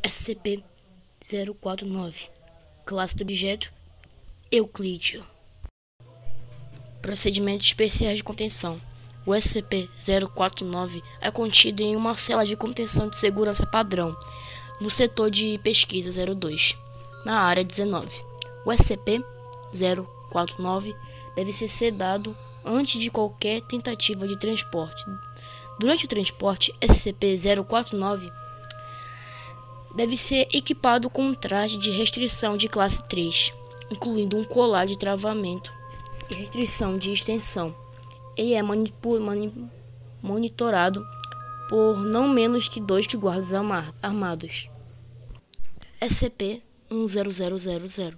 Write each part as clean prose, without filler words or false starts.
SCP-049 Classe do objeto Euclídeo. Procedimentos especiais de contenção. O SCP-049 é contido em uma cela de contenção de segurança padrão, no setor de pesquisa 02, na área 19. O SCP-049 deve ser sedado antes de qualquer tentativa de transporte. Durante o transporte, SCP-049 deve ser equipado com um traje de restrição de classe 3, incluindo um colar de travamento e restrição de extensão, e é monitorado por não menos que 2 guardas armados. SCP-10000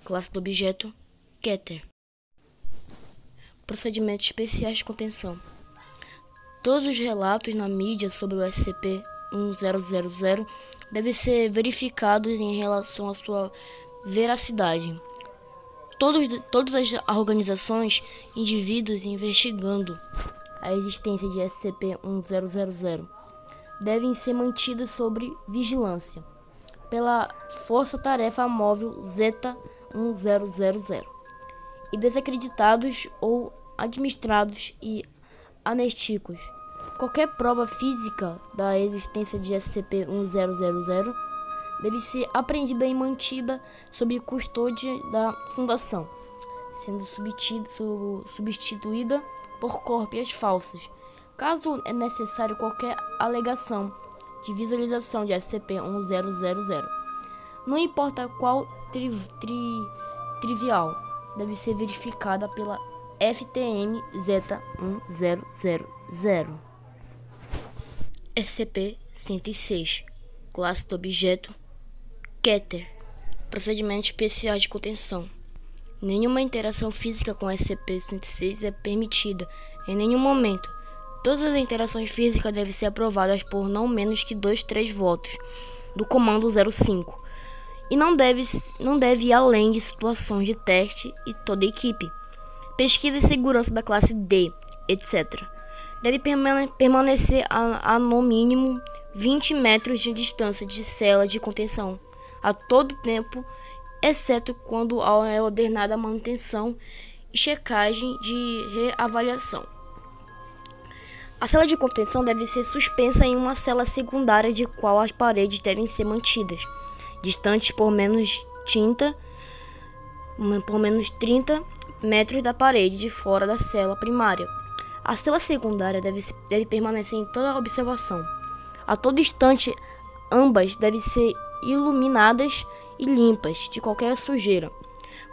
Classe do objeto Keter. Procedimentos especiais de contenção. Todos os relatos na mídia sobre o SCP-10000 devem ser verificados em relação à sua veracidade. Todas as organizações e indivíduos investigando a existência de SCP-10000 devem ser mantidos sob vigilância pela Força-Tarefa Móvel Zeta-1000 e desacreditados ou administrados e anestíquicos. Qualquer prova física da existência de SCP-100 deve ser apreendida e mantida sob custódia da Fundação, sendo substituída por cópias falsas, caso é necessário qualquer alegação de visualização de SCP-100. Não importa qual trivial, deve ser verificada pela FTN Zeta-1000. SCP-106 Classe do objeto Keter. Procedimentos especiais de contenção. Nenhuma interação física com SCP-106 é permitida em nenhum momento. Todas as interações físicas devem ser aprovadas por não menos que 2/3 votos do Comando 05 e não deve ir além de situações de teste e toda a equipe. Pesquisa e segurança da classe D, etc. Deve permanecer a no mínimo 20 metros de distância de cela de contenção a todo tempo, exceto quando é ordenada a manutenção e checagem de reavaliação. A cela de contenção deve ser suspensa em uma cela secundária de qual as paredes devem ser mantidas distantes por menos 30 metros da parede de fora da cela primária. A cela secundária deve permanecer em toda observação. A todo instante, ambas devem ser iluminadas e limpas de qualquer sujeira.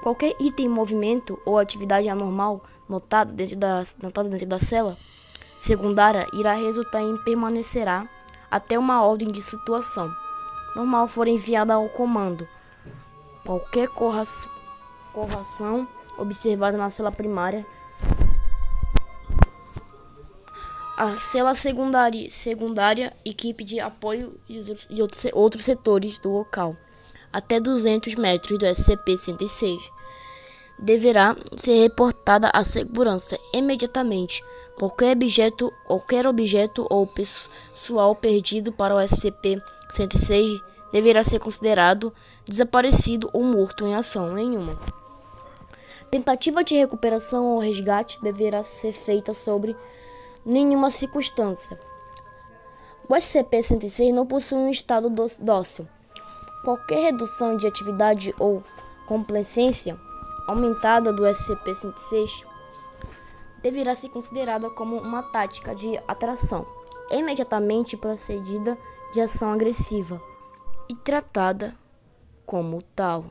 Qualquer item em movimento ou atividade anormal notada dentro da cela secundária irá resultar em permanecerá até uma ordem de situação normal for enviada ao comando. Qualquer correção observada na cela primária, a cela secundária, equipe de apoio e outros setores do local, até 200 metros do SCP-106, deverá ser reportada à segurança imediatamente. Qualquer objeto ou pessoal perdido para o SCP-106 deverá ser considerado desaparecido ou morto em ação nenhuma. Tentativa de recuperação ou resgate deverá ser feita sobre nenhuma circunstância. O SCP-106 não possui um estado dócil. Qualquer redução de atividade ou complacência aumentada do SCP-106 deverá ser considerada como uma tática de atração, imediatamente procedida de ação agressiva e tratada como tal.